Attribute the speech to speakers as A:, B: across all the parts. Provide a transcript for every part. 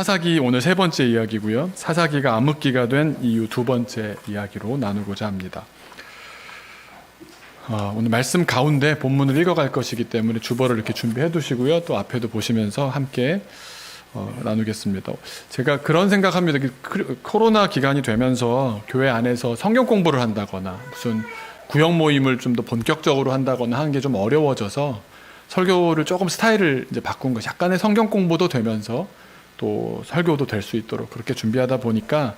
A: 사사기 오늘 세 번째 이야기고요. 사사기가 암흑기가 된 이유 두 번째 이야기로 나누고자 합니다. 오늘 말씀 가운데 본문을 읽어갈 것이기 때문에 주보를 이렇게 준비해 두시고요. 또 앞에도 보시면서 함께 나누겠습니다. 제가 그런 생각합니다. 코로나 기간이 되면서 교회 안에서 성경 공부를 한다거나 무슨 구역 모임을 좀 더 본격적으로 한다거나 하는 게 좀 어려워져서 설교를 조금 스타일을 이제 바꾼 것, 약간의 성경 공부도 되면서 또 설교도 될 수 있도록 그렇게 준비하다 보니까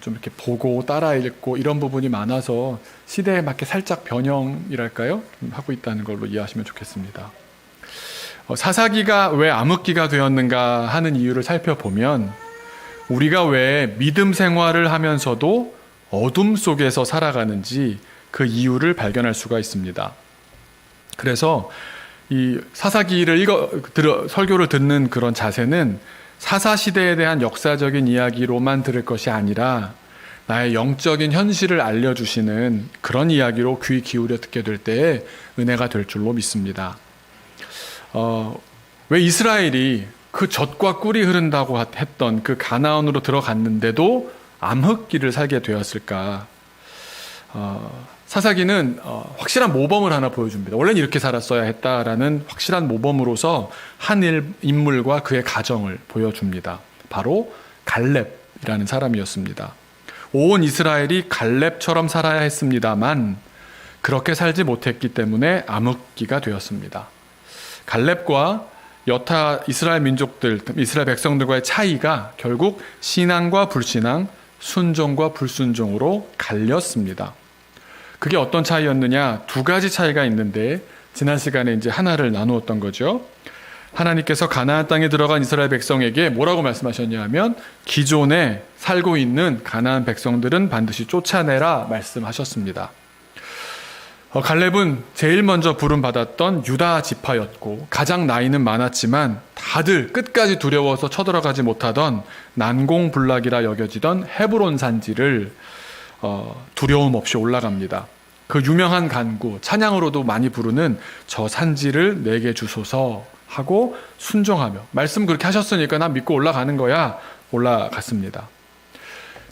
A: 좀 이렇게 보고 따라 읽고 이런 부분이 많아서 시대에 맞게 살짝 변형이랄까요? 하고 있다는 걸로 이해하시면 좋겠습니다. 사사기가 왜 암흑기가 되었는가 하는 이유를 살펴보면 우리가 왜 믿음 생활을 하면서도 어둠 속에서 살아가는지 그 이유를 발견할 수가 있습니다. 그래서 이 사사기를 설교를 듣는 그런 자세는 사사시대에 대한 역사적인 이야기로만 들을 것이 아니라 나의 영적인 현실을 알려주시는 그런 이야기로 귀 기울여 듣게 될 때에 은혜가 될 줄로 믿습니다. 왜 이스라엘이 그 젖과 꿀이 흐른다고 했던 그 가나안으로 들어갔는데도 암흑기를 살게 되었을까? 사사기는 확실한 모범을 하나 보여줍니다. 원래는 이렇게 살았어야 했다라는 확실한 모범으로서 한 인물과 그의 가정을 보여줍니다. 바로 갈렙이라는 사람이었습니다. 온 이스라엘이 갈렙처럼 살아야 했습니다만 그렇게 살지 못했기 때문에 암흑기가 되었습니다. 갈렙과 여타 이스라엘 민족들, 이스라엘 백성들과의 차이가 결국 신앙과 불신앙, 순종과 불순종으로 갈렸습니다. 그게 어떤 차이였느냐? 두 가지 차이가 있는데 지난 시간에 이제 하나를 나누었던 거죠. 하나님께서 가나안 땅에 들어간 이스라엘 백성에게 뭐라고 말씀하셨냐 하면 기존에 살고 있는 가나안 백성들은 반드시 쫓아내라 말씀하셨습니다. 갈렙은 제일 먼저 부름받았던 유다 지파였고 가장 나이는 많았지만 다들 끝까지 두려워서 쳐들어가지 못하던 난공불락이라 여겨지던 헤브론 산지를 두려움 없이 올라갑니다. 그 유명한 간구, 찬양으로도 많이 부르는 저 산지를 내게 주소서 하고 순종하며 말씀 그렇게 하셨으니까 난 믿고 올라가는 거야. 올라갔습니다.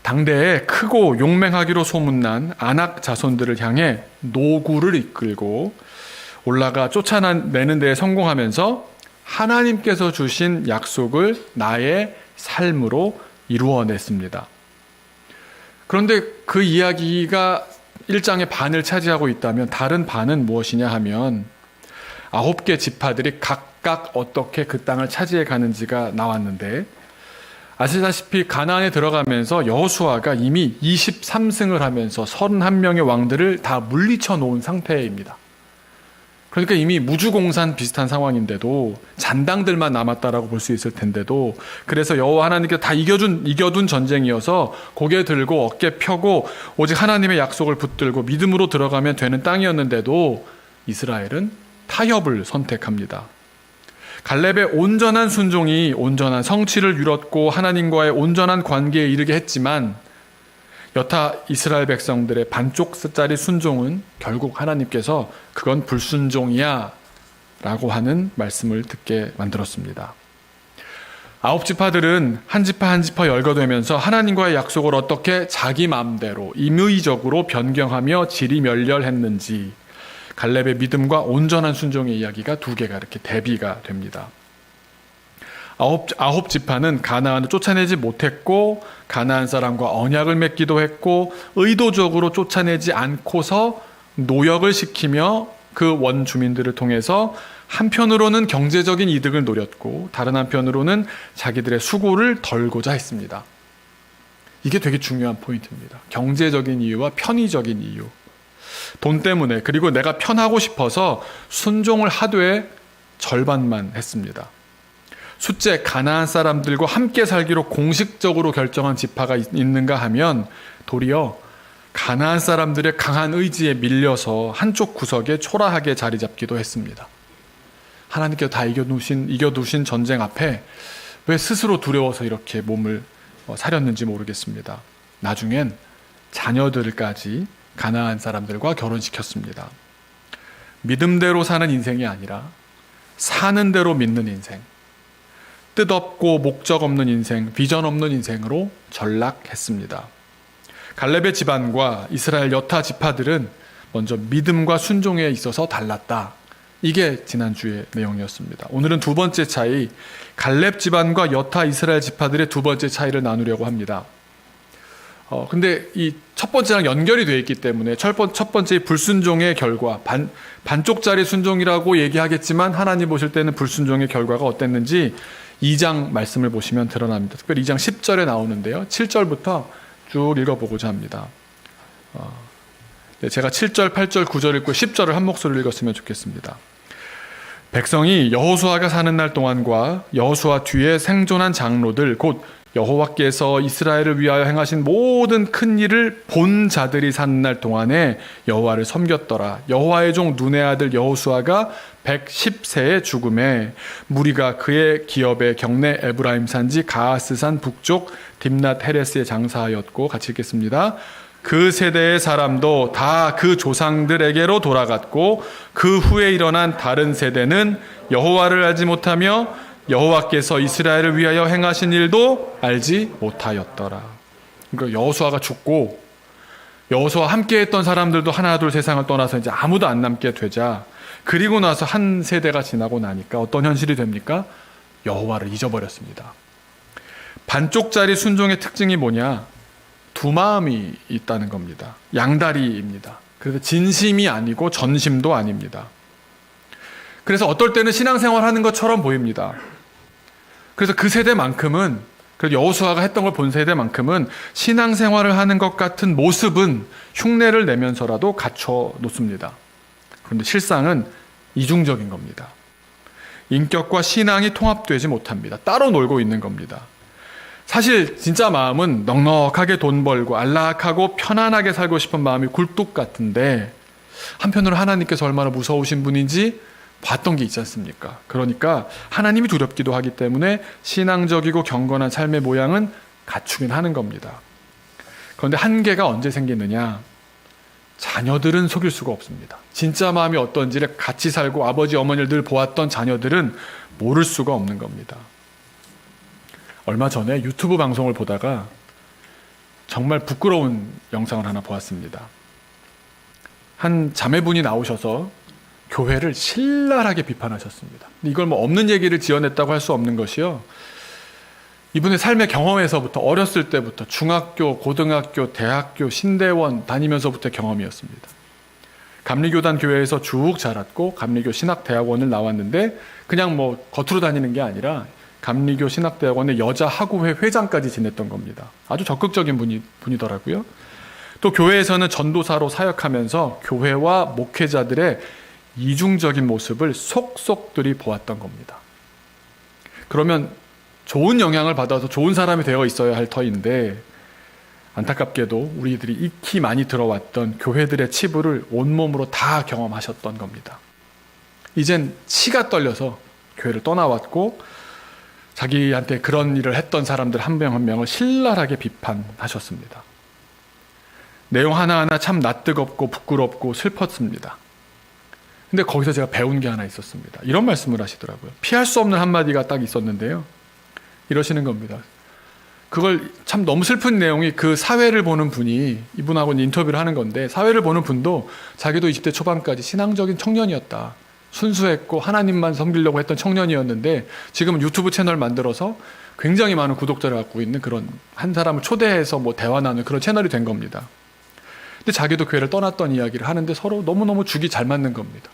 A: 당대에 크고 용맹하기로 소문난 아낙 자손들을 향해 노구를 이끌고 올라가 쫓아내는 데에 성공하면서 하나님께서 주신 약속을 나의 삶으로 이루어냈습니다. 그런데 그 이야기가 1장의 반을 차지하고 있다면 다른 반은 무엇이냐 하면 9개 지파들이 각각 어떻게 그 땅을 차지해 가는지가 나왔는데 아시다시피 가나안에 들어가면서 여호수아가 이미 23승을 하면서 31명의 왕들을 다 물리쳐 놓은 상태입니다. 그러니까 이미 무주공산 비슷한 상황인데도 잔당들만 남았다라고 볼 수 있을 텐데도 그래서 여호와 하나님께서 다 이겨둔 전쟁이어서 고개 들고 어깨 펴고 오직 하나님의 약속을 붙들고 믿음으로 들어가면 되는 땅이었는데도 이스라엘은 타협을 선택합니다. 갈렙의 온전한 순종이 온전한 성취를 이뤘고 하나님과의 온전한 관계에 이르게 했지만 여타 이스라엘 백성들의 반쪽짜리 순종은 결국 하나님께서 그건 불순종이야 라고 하는 말씀을 듣게 만들었습니다. 9지파들은 한 지파 한 지파 열거되면서 하나님과의 약속을 어떻게 자기 마음대로 임의적으로 변경하며 지리멸렬했는지 갈렙의 믿음과 온전한 순종의 이야기가 두 개가 이렇게 대비가 됩니다. 9지파는 가나안을 쫓아내지 못했고 가나안 사람과 언약을 맺기도 했고 의도적으로 쫓아내지 않고서 노역을 시키며 그 원주민들을 통해서 한편으로는 경제적인 이득을 노렸고 다른 한편으로는 자기들의 수고를 덜고자 했습니다. 이게 되게 중요한 포인트입니다. 경제적인 이유와 편의적인 이유. 돈 때문에 그리고 내가 편하고 싶어서 순종을 하되 절반만 했습니다. 숫째 가나안 사람들과 함께 살기로 공식적으로 결정한 지파가 있는가 하면 도리어 가나안 사람들의 강한 의지에 밀려서 한쪽 구석에 초라하게 자리 잡기도 했습니다. 하나님께서 다 이겨두신 전쟁 앞에 왜 스스로 두려워서 이렇게 몸을 사렸는지 모르겠습니다. 나중엔 자녀들까지 가나안 사람들과 결혼시켰습니다. 믿음대로 사는 인생이 아니라 사는 대로 믿는 인생. 뜻없고 목적 없는 인생, 비전 없는 인생으로 전락했습니다. 갈렙의 집안과 이스라엘 여타 지파들은 먼저 믿음과 순종에 있어서 달랐다. 이게 지난주의 내용이었습니다. 오늘은 두 번째 차이, 갈렙 집안과 여타 이스라엘 지파들의 두 번째 차이를 나누려고 합니다. 근데 이 첫 번째랑 연결이 되어 있기 때문에 첫 번째 불순종의 결과, 반쪽짜리 순종이라고 얘기하겠지만 하나님 보실 때는 불순종의 결과가 어땠는지 2장 말씀을 보시면 드러납니다. 특별히 2장 10절에 나오는데요. 7절부터 쭉 읽어보고자 합니다. 제가 7절, 8절, 9절 읽고 10절을 한 목소리로 읽었으면 좋겠습니다. 백성이 여호수아가 사는 날 동안과 여호수아 뒤에 생존한 장로들 곧 여호와께서 이스라엘을 위하여 행하신 모든 큰 일을 본 자들이 사는 날 동안에 여호와를 섬겼더라. 여호와의 종 눈의 아들 여호수아가 110세에 죽음에 무리가 그의 기업의 경내 에브라임 산지 가하스산 북쪽 딥낫 헤레스에 장사하였고, 같이 읽겠습니다. 그 세대의 사람도 다 그 조상들에게로 돌아갔고 그 후에 일어난 다른 세대는 여호와를 알지 못하며 여호와께서 이스라엘을 위하여 행하신 일도 알지 못하였더라. 그러니까 여호수아가 죽고 여호수아와 함께했던 사람들도 하나 둘 세상을 떠나서 이제 아무도 안 남게 되자, 그리고 나서 한 세대가 지나고 나니까 어떤 현실이 됩니까? 여호와를 잊어버렸습니다. 반쪽짜리 순종의 특징이 뭐냐? 두 마음이 있다는 겁니다. 양다리입니다. 그래서 진심이 아니고 전심도 아닙니다. 그래서 어떨 때는 신앙생활 하는 것처럼 보입니다. 그래서 그 세대만큼은, 여호수아가 했던 걸 본 세대만큼은 신앙생활을 하는 것 같은 모습은 흉내를 내면서라도 갖춰 놓습니다. 그런데 실상은 이중적인 겁니다. 인격과 신앙이 통합되지 못합니다. 따로 놀고 있는 겁니다. 사실 진짜 마음은 넉넉하게 돈 벌고 안락하고 편안하게 살고 싶은 마음이 굴뚝 같은데, 한편으로 하나님께서 얼마나 무서우신 분인지 봤던 게 있지 않습니까? 그러니까 하나님이 두렵기도 하기 때문에 신앙적이고 경건한 삶의 모양은 갖추긴 하는 겁니다. 그런데 한계가 언제 생기느냐? 자녀들은 속일 수가 없습니다. 진짜 마음이 어떤지를 같이 살고 아버지 어머니를 늘 보았던 자녀들은 모를 수가 없는 겁니다. 얼마 전에 유튜브 방송을 보다가 정말 부끄러운 영상을 하나 보았습니다. 한 자매분이 나오셔서 교회를 신랄하게 비판하셨습니다. 이걸 뭐 없는 얘기를 지어냈다고 할 수 없는 것이요, 이분의 삶의 경험에서부터, 어렸을 때부터 중학교, 고등학교, 대학교, 신대원 다니면서부터의 경험이었습니다. 감리교단 교회에서 쭉 자랐고 감리교 신학대학원을 나왔는데, 그냥 뭐 겉으로 다니는 게 아니라 감리교 신학대학원의 여자 학우회 회장까지 지냈던 겁니다. 아주 적극적인 분이더라고요. 또 교회에서는 전도사로 사역하면서 교회와 목회자들의 이중적인 모습을 속속들이 보았던 겁니다. 그러면 좋은 영향을 받아서 좋은 사람이 되어 있어야 할 터인데, 안타깝게도 우리들이 익히 많이 들어왔던 교회들의 치부를 온몸으로 다 경험하셨던 겁니다. 이젠 치가 떨려서 교회를 떠나왔고, 자기한테 그런 일을 했던 사람들 한 명 한 명을 신랄하게 비판하셨습니다. 내용 하나하나 참 낯뜨겁고 부끄럽고 슬펐습니다. 근데 거기서 제가 배운 게 하나 있었습니다. 이런 말씀을 하시더라고요. 피할 수 없는 한마디가 딱 있었는데요. 이러시는 겁니다. 그걸 참 너무 슬픈 내용이, 그 사회를 보는 분이, 이분하고 인터뷰를 하는 건데, 사회를 보는 분도 자기도 20대 초반까지 신앙적인 청년이었다. 순수했고 하나님만 섬기려고 했던 청년이었는데 지금은 유튜브 채널 만들어서 굉장히 많은 구독자를 갖고 있는 그런, 한 사람을 초대해서 뭐 대화 나누는 그런 채널이 된 겁니다. 근데 자기도 교회를 떠났던 이야기를 하는데 서로 너무너무 죽이 잘 맞는 겁니다.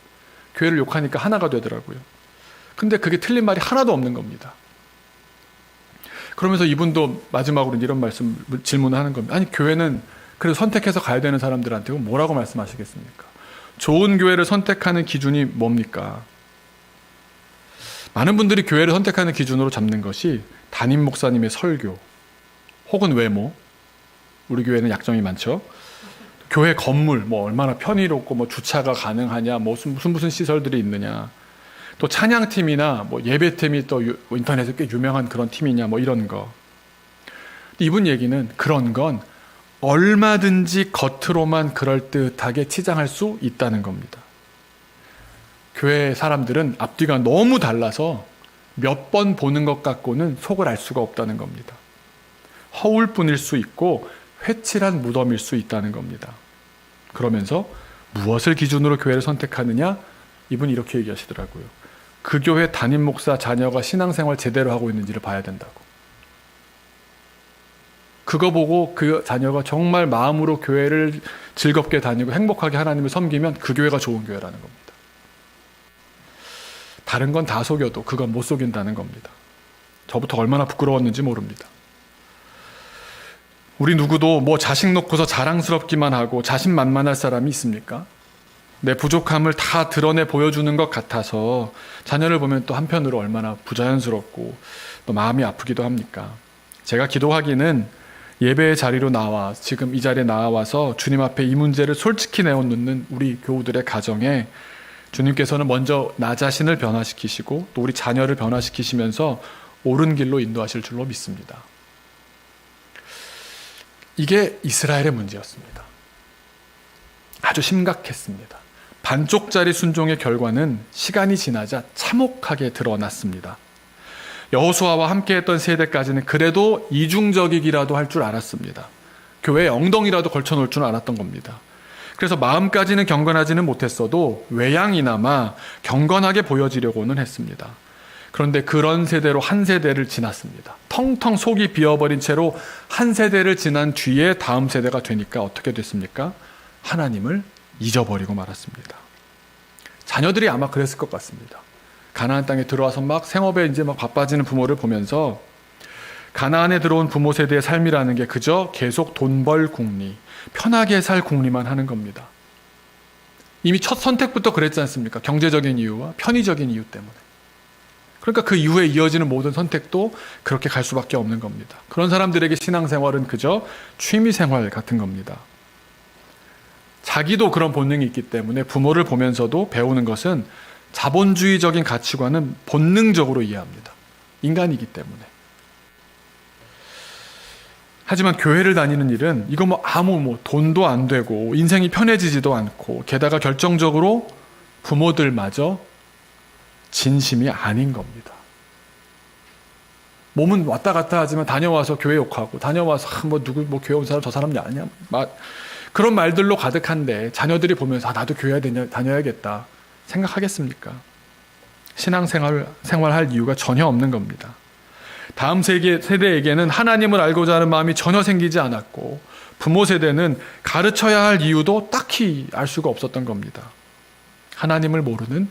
A: 교회를 욕하니까 하나가 되더라고요. 근데 그게 틀린 말이 하나도 없는 겁니다. 그러면서 이분도 마지막으로 이런 질문을 하는 겁니다. 아니, 교회는 그래도 선택해서 가야 되는 사람들한테 뭐라고 말씀하시겠습니까? 좋은 교회를 선택하는 기준이 뭡니까? 많은 분들이 교회를 선택하는 기준으로 잡는 것이 담임 목사님의 설교 혹은 외모, 우리 교회는 약점이 많죠. 교회 건물, 뭐 얼마나 편의롭고 뭐 주차가 가능하냐, 뭐 무슨 시설들이 있느냐, 또 찬양팀이나 뭐 예배팀이 또 인터넷에 꽤 유명한 그런 팀이냐, 뭐 이런 거. 이분 얘기는 그런 건 얼마든지 겉으로만 그럴듯하게 치장할 수 있다는 겁니다. 교회 사람들은 앞뒤가 너무 달라서 몇 번 보는 것 갖고는 속을 알 수가 없다는 겁니다. 허울뿐일 수 있고 회칠한 무덤일 수 있다는 겁니다. 그러면서 무엇을 기준으로 교회를 선택하느냐? 이분이 이렇게 얘기하시더라고요. 그 교회 담임 목사 자녀가 신앙생활 제대로 하고 있는지를 봐야 된다고. 그거 보고 그 자녀가 정말 마음으로 교회를 즐겁게 다니고 행복하게 하나님을 섬기면 그 교회가 좋은 교회라는 겁니다. 다른 건 다 속여도 그건 못 속인다는 겁니다. 저부터 얼마나 부끄러웠는지 모릅니다. 우리 누구도 뭐 자식 놓고서 자랑스럽기만 하고 자신만만할 사람이 있습니까? 내 부족함을 다 드러내 보여주는 것 같아서 자녀를 보면 또 한편으로 얼마나 부자연스럽고 또 마음이 아프기도 합니까? 제가 기도하기는 예배의 자리로 나와 지금 이 자리에 나와서 주님 앞에 이 문제를 솔직히 내어놓는 우리 교우들의 가정에 주님께서는 먼저 나 자신을 변화시키시고 또 우리 자녀를 변화시키시면서 옳은 길로 인도하실 줄로 믿습니다. 이게 이스라엘의 문제였습니다. 아주 심각했습니다. 반쪽짜리 순종의 결과는 시간이 지나자 참혹하게 드러났습니다. 여호수아와 함께했던 세대까지는 그래도 이중적이기라도 할 줄 알았습니다. 교회에 엉덩이라도 걸쳐놓을 줄 알았던 겁니다. 그래서 마음까지는 경건하지는 못했어도 외양이나마 경건하게 보여지려고는 했습니다. 그런데 그런 세대로 한 세대를 지났습니다. 텅텅 속이 비어버린 채로 한 세대를 지난 뒤에 다음 세대가 되니까 어떻게 됐습니까? 하나님을 잊어버리고 말았습니다. 자녀들이 아마 그랬을 것 같습니다. 가나안 땅에 들어와서 막 생업에 이제 막 바빠지는 부모를 보면서 가나안에 들어온 부모 세대의 삶이라는 게 그저 계속 돈 벌 궁리, 편하게 살 궁리만 하는 겁니다. 이미 첫 선택부터 그랬지 않습니까? 경제적인 이유와 편의적인 이유 때문에. 그러니까 그 이후에 이어지는 모든 선택도 그렇게 갈 수밖에 없는 겁니다. 그런 사람들에게 신앙생활은 그저 취미생활 같은 겁니다. 자기도 그런 본능이 있기 때문에 부모를 보면서도 배우는 것은 자본주의적인 가치관은 본능적으로 이해합니다. 인간이기 때문에. 하지만 교회를 다니는 일은 이거 아무 돈도 안 되고 인생이 편해지지도 않고 게다가 결정적으로 부모들마저 진심이 아닌 겁니다. 몸은 왔다 갔다 하지만 다녀와서 교회 욕하고 다녀와서 누구 교회 온 사람 저 사람 아니야 그런 말들로 가득한데 자녀들이 보면서 나도 교회 다녀야겠다 생각하겠습니까? 신앙생활할 이유가 전혀 없는 겁니다. 다음 세대에게는 하나님을 알고자 하는 마음이 전혀 생기지 않았고 부모 세대는 가르쳐야 할 이유도 딱히 알 수가 없었던 겁니다. 하나님을 모르는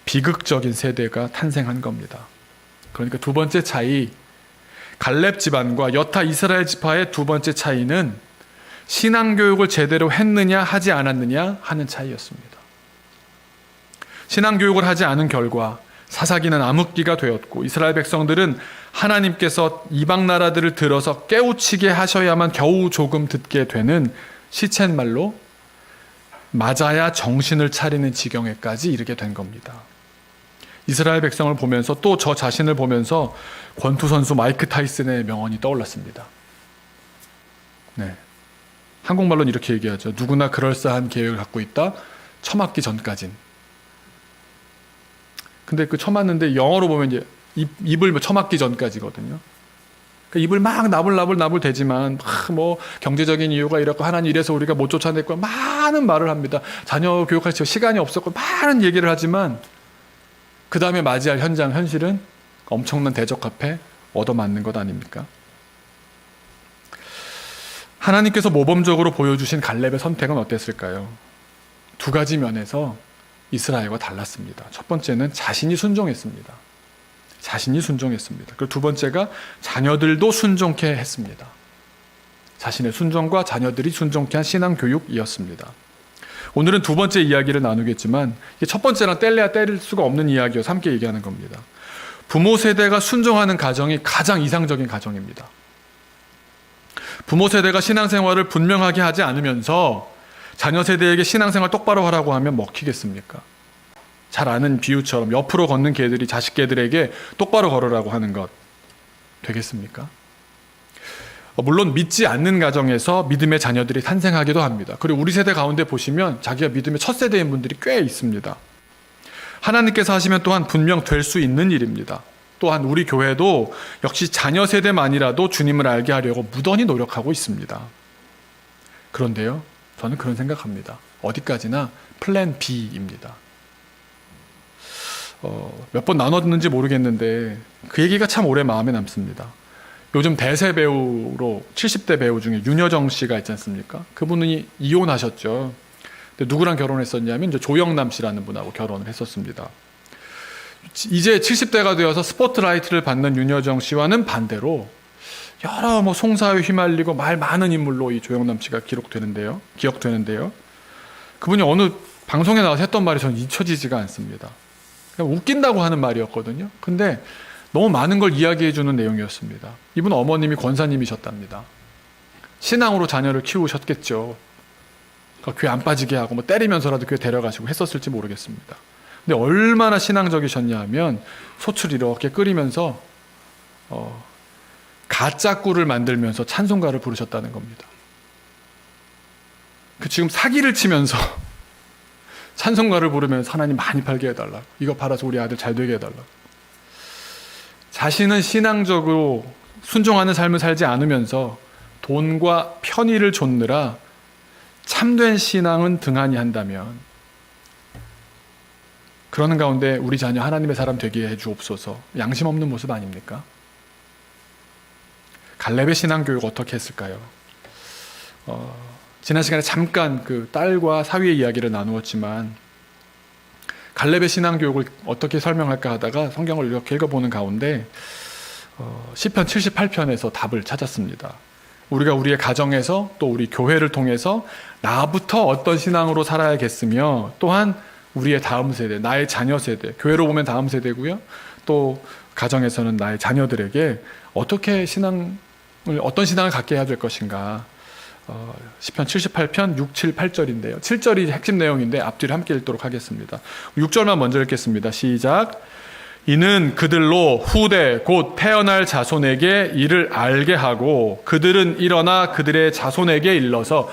A: 비극적인 세대가 탄생한 겁니다. 그러니까 두 번째 차이, 갈렙 집안과 여타 이스라엘 지파의 두 번째 차이는 신앙교육을 제대로 했느냐 하지 않았느냐 하는 차이였습니다. 신앙교육을 하지 않은 결과 사사기는 암흑기가 되었고 이스라엘 백성들은 하나님께서 이방 나라들을 들어서 깨우치게 하셔야만 겨우 조금 듣게 되는 시쳇말로 맞아야 정신을 차리는 지경에까지 이르게 된 겁니다. 이스라엘 백성을 보면서 또 저 자신을 보면서 권투 선수 마이크 타이슨의 명언이 떠올랐습니다. 네. 한국말로는 이렇게 얘기하죠. 누구나 그럴싸한 계획을 갖고 있다. 처맞기 전까진. 근데 그 처맞는데 영어로 보면 이제 입을 처맞기 전까지거든요. 그러니까 입을 막 나불나불 대지만 경제적인 이유가 이렇고 하나님 이래서 우리가 못 쫓아냈고 많은 말을 합니다. 자녀 교육할 시간이 없었고 많은 얘기를 하지만 그 다음에 맞이할 현실은 엄청난 대적 앞에 얻어맞는 것 아닙니까? 하나님께서 모범적으로 보여주신 갈렙의 선택은 어땠을까요? 두 가지 면에서 이스라엘과 달랐습니다. 첫 번째는 자신이 순종했습니다. 그리고 두 번째가 자녀들도 순종케 했습니다. 자신의 순종과 자녀들이 순종케 한 신앙교육이었습니다. 오늘은 두 번째 이야기를 나누겠지만 첫 번째랑 뗄래야 뗄 수가 없는 이야기여서 함께 얘기하는 겁니다. 부모 세대가 순종하는 가정이 가장 이상적인 가정입니다. 부모 세대가 신앙생활을 분명하게 하지 않으면서 자녀 세대에게 신앙생활 똑바로 하라고 하면 먹히겠습니까? 잘 아는 비유처럼 옆으로 걷는 개들이 자식 개들에게 똑바로 걸으라고 하는 것 되겠습니까? 물론 믿지 않는 가정에서 믿음의 자녀들이 탄생하기도 합니다. 그리고 우리 세대 가운데 보시면 자기가 믿음의 첫 세대인 분들이 꽤 있습니다. 하나님께서 하시면 또한 분명 될 수 있는 일입니다. 또한 우리 교회도 역시 자녀 세대만이라도 주님을 알게 하려고 무던히 노력하고 있습니다. 그런데요, 저는 그런 생각합니다. 어디까지나 플랜 B입니다. 몇 번 나눴는지 모르겠는데 그 얘기가 참 오래 마음에 남습니다. 요즘 대세 배우로 70대 배우 중에 윤여정 씨가 있지 않습니까? 그분이 이혼하셨죠. 근데 누구랑 결혼했었냐면 이제 조영남 씨라는 분하고 결혼을 했었습니다. 이제 70대가 되어서 스포트라이트를 받는 윤여정 씨와는 반대로 여러 송사에 휘말리고 말 많은 인물로 이 조영남 씨가 기억되는데요. 그분이 어느 방송에 나와서 했던 말이 저는 잊혀지지가 않습니다. 그냥 웃긴다고 하는 말이었거든요. 근데 너무 많은 걸 이야기해 주는 내용이었습니다. 이분 어머님이 권사님이셨답니다. 신앙으로 자녀를 키우셨겠죠. 교회 안 빠지게 하고 때리면서라도 교회 데려가시고 했었을지 모르겠습니다. 근데 얼마나 신앙적이셨냐 하면 소출 이렇게 끓이면서 가짜 꿀을 만들면서 찬송가를 부르셨다는 겁니다. 지금 사기를 치면서 찬송가를 부르면서 하나님 많이 팔게 해달라. 이거 팔아서 우리 아들 잘 되게 해달라. 자신은 신앙적으로 순종하는 삶을 살지 않으면서 돈과 편의를 좇느라 참된 신앙은 등한히 한다면 그러는 가운데 우리 자녀 하나님의 사람 되게 해주옵소서. 양심 없는 모습 아닙니까? 갈렙의 신앙교육 어떻게 했을까요? 지난 시간에 잠깐 그 딸과 사위의 이야기를 나누었지만 갈렙의 신앙교육을 어떻게 설명할까 하다가 성경을 이렇게 읽어보는 가운데 시편 78편에서 답을 찾았습니다. 우리가 우리의 가정에서 또 우리 교회를 통해서 나부터 어떤 신앙으로 살아야겠으며 또한 우리의 다음 세대, 나의 자녀 세대, 교회로 보면 다음 세대고요. 또 가정에서는 나의 자녀들에게 어떤 신앙을 갖게 해야 될 것인가. 시편 78편 6, 7, 8절인데요. 7절이 핵심 내용인데 앞뒤를 함께 읽도록 하겠습니다. 6절만 먼저 읽겠습니다. 시작. 이는 그들로 후대 곧 태어날 자손에게 이를 알게 하고 그들은 일어나 그들의 자손에게 일러서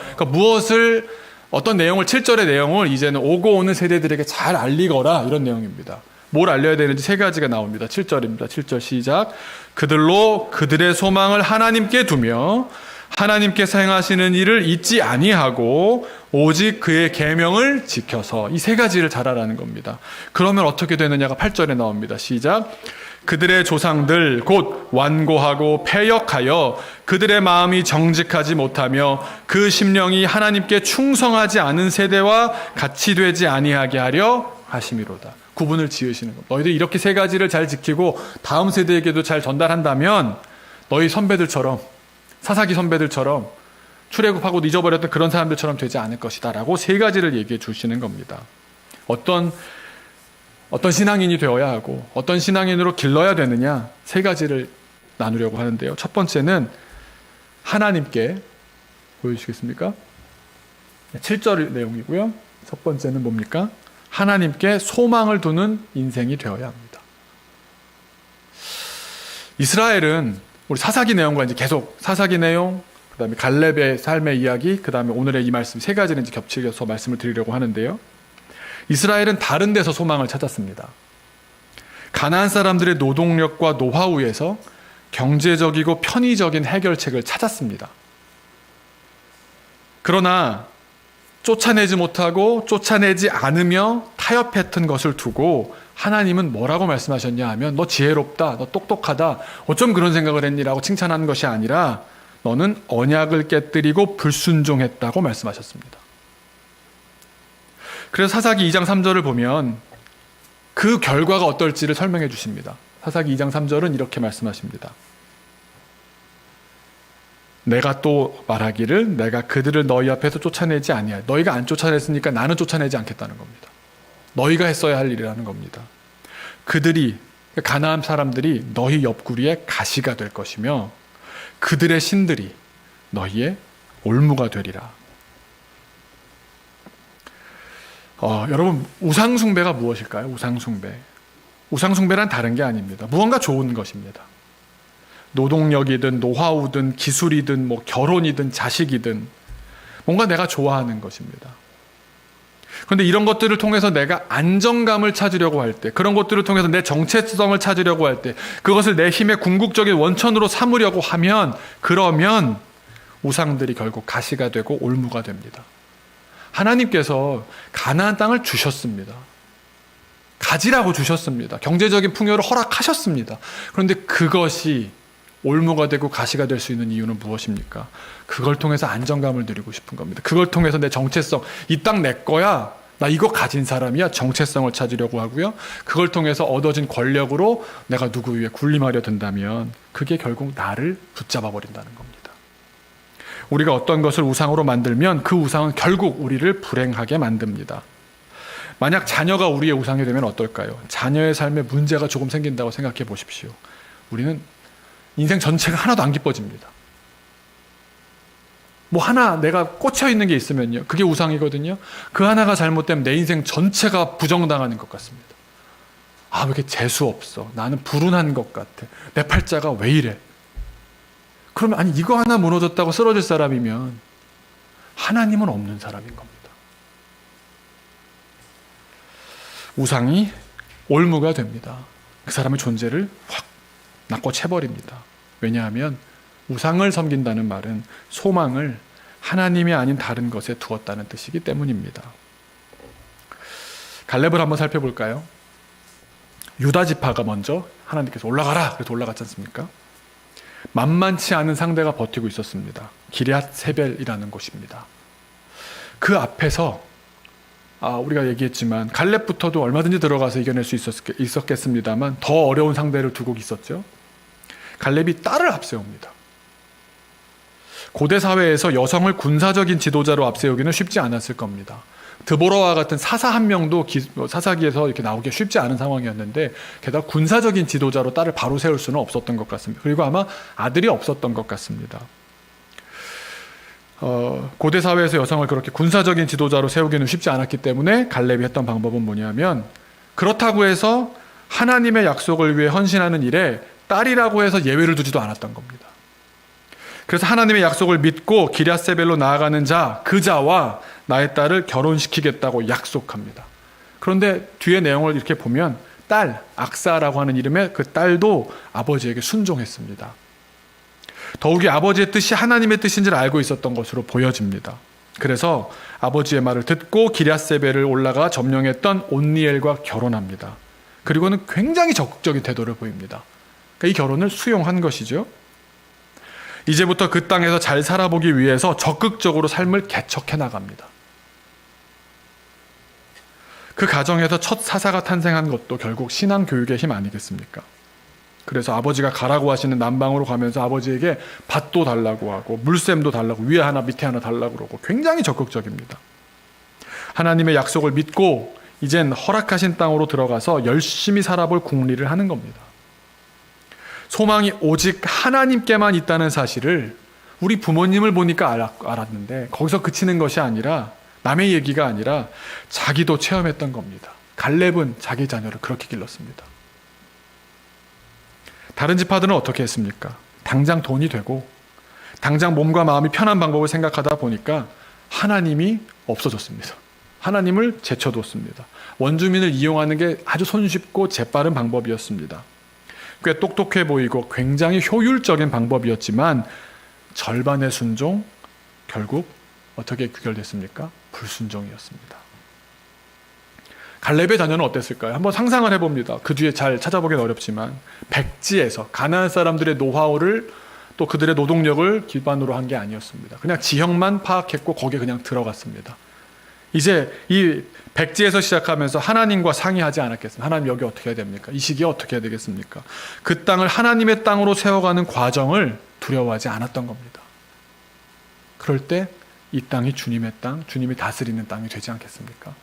A: 어떤 내용을 7절의 내용을 이제는 오고 오는 세대들에게 잘 알리거라 이런 내용입니다. 뭘 알려야 되는지 세 가지가 나옵니다. 7절입니다. 7절 시작. 그들로 그들의 소망을 하나님께 두며 하나님께서 행하시는 일을 잊지 아니하고 오직 그의 계명을 지켜서 이 세 가지를 잘하라는 겁니다. 그러면 어떻게 되느냐가 8절에 나옵니다. 시작. 그들의 조상들 곧 완고하고 패역하여 그들의 마음이 정직하지 못하며 그 심령이 하나님께 충성하지 않은 세대와 같이 되지 아니하게 하려 하심이로다. 구분을 지으시는 겁니다. 너희들 이렇게 세 가지를 잘 지키고 다음 세대에게도 잘 전달한다면 너희 선배들처럼 사사기 선배들처럼 출애굽하고 잊어버렸던 그런 사람들처럼 되지 않을 것이다 라고 세 가지를 얘기해 주시는 겁니다. 어떤 신앙인이 되어야 하고 어떤 신앙인으로 길러야 되느냐 세 가지를 나누려고 하는데요. 첫 번째는 하나님께 보여주시겠습니까? 7절 내용이고요. 첫 번째는 뭡니까? 하나님께 소망을 두는 인생이 되어야 합니다. 이스라엘은 우리 사사기 내용과 이제 계속 사사기 내용, 그 다음에 갈렙의 삶의 이야기, 그 다음에 오늘의 이 말씀 세 가지는 이제 겹치셔서 말씀을 드리려고 하는데요. 이스라엘은 다른 데서 소망을 찾았습니다. 가나안 사람들의 노동력과 노하우에서 경제적이고 편의적인 해결책을 찾았습니다. 그러나 쫓아내지 못하고 쫓아내지 않으며 타협했던 것을 두고 하나님은 뭐라고 말씀하셨냐 하면 너 지혜롭다, 너 똑똑하다, 어쩜 그런 생각을 했니라고 칭찬하는 것이 아니라 너는 언약을 깨뜨리고 불순종했다고 말씀하셨습니다. 그래서 사사기 2장 3절을 보면 그 결과가 어떨지를 설명해 주십니다. 사사기 2장 3절은 이렇게 말씀하십니다. 내가 또 말하기를 내가 그들을 너희 앞에서 쫓아내지 아니하여 너희가 안 쫓아냈으니까 나는 쫓아내지 않겠다는 겁니다. 너희가 했어야 할 일이라는 겁니다. 그들이 가나안 사람들이 너희 옆구리에 가시가 될 것이며 그들의 신들이 너희의 올무가 되리라. 여러분 우상숭배가 무엇일까요? 우상숭배란 다른 게 아닙니다. 무언가 좋은 것입니다. 노동력이든 노하우든 기술이든 결혼이든 자식이든 뭔가 내가 좋아하는 것입니다. 그런데 이런 것들을 통해서 내가 안정감을 찾으려고 할 때, 그런 것들을 통해서 내 정체성을 찾으려고 할 때, 그것을 내 힘의 궁극적인 원천으로 삼으려고 하면, 그러면 우상들이 결국 가시가 되고 올무가 됩니다. 하나님께서 가나안 땅을 주셨습니다. 가지라고 주셨습니다. 경제적인 풍요를 허락하셨습니다. 그런데 그것이 올무가 되고 가시가 될 수 있는 이유는 무엇입니까? 그걸 통해서 안정감을 누리고 싶은 겁니다. 그걸 통해서 내 정체성, 이 땅 내 거야, 나 이거 가진 사람이야, 정체성을 찾으려고 하고요. 그걸 통해서 얻어진 권력으로 내가 누구 위에 군림하려 든다면 그게 결국 나를 붙잡아 버린다는 겁니다. 우리가 어떤 것을 우상으로 만들면 그 우상은 결국 우리를 불행하게 만듭니다. 만약 자녀가 우리의 우상이 되면 어떨까요? 자녀의 삶에 문제가 조금 생긴다고 생각해 보십시오. 우리는 인생 전체가 하나도 안 기뻐집니다. 뭐 하나 내가 꽂혀 있는 게 있으면요, 그게 우상이거든요. 그 하나가 잘못되면 내 인생 전체가 부정당하는 것 같습니다. 아, 왜 이렇게 재수 없어? 나는 불운한 것 같아. 내 팔자가 왜 이래? 그러면 아니 이거 하나 무너졌다고 쓰러질 사람이면 하나님은 없는 사람인 겁니다. 우상이 올무가 됩니다. 그 사람의 존재를 확 낚아채버립니다. 왜냐하면 우상을 섬긴다는 말은 소망을 하나님이 아닌 다른 것에 두었다는 뜻이기 때문입니다. 갈렙을 한번 살펴볼까요? 유다 지파가 먼저 하나님께서 올라가라 그래서 올라갔지 않습니까? 만만치 않은 상대가 버티고 있었습니다. 기럇 세벨이라는 곳입니다. 그 앞에서 우리가 얘기했지만 갈렙부터도 얼마든지 들어가서 이겨낼 수 있었겠습니다만 더 어려운 상대를 두고 있었죠. 갈렙이 딸을 앞세웁니다. 고대 사회에서 여성을 군사적인 지도자로 앞세우기는 쉽지 않았을 겁니다. 드보라와 같은 사사 한 명도 사사기에서 이렇게 나오기 쉽지 않은 상황이었는데 게다가 군사적인 지도자로 딸을 바로 세울 수는 없었던 것 같습니다. 그리고 아마 아들이 없었던 것 같습니다. 고대 사회에서 여성을 그렇게 군사적인 지도자로 세우기는 쉽지 않았기 때문에 갈렙이 했던 방법은 뭐냐면, 그렇다고 해서 하나님의 약속을 위해 헌신하는 일에 딸이라고 해서 예외를 두지도 않았던 겁니다. 그래서 하나님의 약속을 믿고 기럇세벨로 나아가는 자, 그 자와 나의 딸을 결혼시키겠다고 약속합니다. 그런데 뒤에 내용을 이렇게 보면 딸, 악사라고 하는 이름의 그 딸도 아버지에게 순종했습니다. 더욱이 아버지의 뜻이 하나님의 뜻인지를 알고 있었던 것으로 보여집니다. 그래서 아버지의 말을 듣고 기럇세벨을 올라가 점령했던 온니엘과 결혼합니다. 그리고는 굉장히 적극적인 태도를 보입니다. 그러니까 이 결혼을 수용한 것이죠. 이제부터 그 땅에서 잘 살아보기 위해서 적극적으로 삶을 개척해 나갑니다. 그 가정에서 첫 사사가 탄생한 것도 결국 신앙 교육의 힘 아니겠습니까? 그래서 아버지가 가라고 하시는 남방으로 가면서 아버지에게 밭도 달라고 하고 물샘도 달라고, 위에 하나 밑에 하나 달라고 그러고 굉장히 적극적입니다. 하나님의 약속을 믿고 이젠 허락하신 땅으로 들어가서 열심히 살아볼 궁리를 하는 겁니다. 소망이 오직 하나님께만 있다는 사실을 우리 부모님을 보니까 알았는데 거기서 그치는 것이 아니라, 남의 얘기가 아니라 자기도 체험했던 겁니다. 갈렙은 자기 자녀를 그렇게 길렀습니다. 다른 지파들은 어떻게 했습니까? 당장 돈이 되고 당장 몸과 마음이 편한 방법을 생각하다 보니까 하나님이 없어졌습니다. 하나님을 제쳐뒀습니다. 원주민을 이용하는 게 아주 손쉽고 재빠른 방법이었습니다. 꽤 똑똑해 보이고 굉장히 효율적인 방법이었지만 절반의 순종, 결국 어떻게 귀결됐습니까? 불순종이었습니다. 갈렙의 자녀는 어땠을까요? 한번 상상을 해봅니다. 그 뒤에 잘 찾아보기는 어렵지만 백지에서 가나안 사람들의 노하우를, 또 그들의 노동력을 기반으로 한 게 아니었습니다. 그냥 지형만 파악했고 거기에 그냥 들어갔습니다. 이제 이 백지에서 시작하면서 하나님과 상의하지 않았겠습니까? 하나님 여기 어떻게 해야 됩니까? 이 시기에 어떻게 해야 되겠습니까? 그 땅을 하나님의 땅으로 세워가는 과정을 두려워하지 않았던 겁니다. 그럴 때 이 땅이 주님의 땅, 주님이 다스리는 땅이 되지 않겠습니까?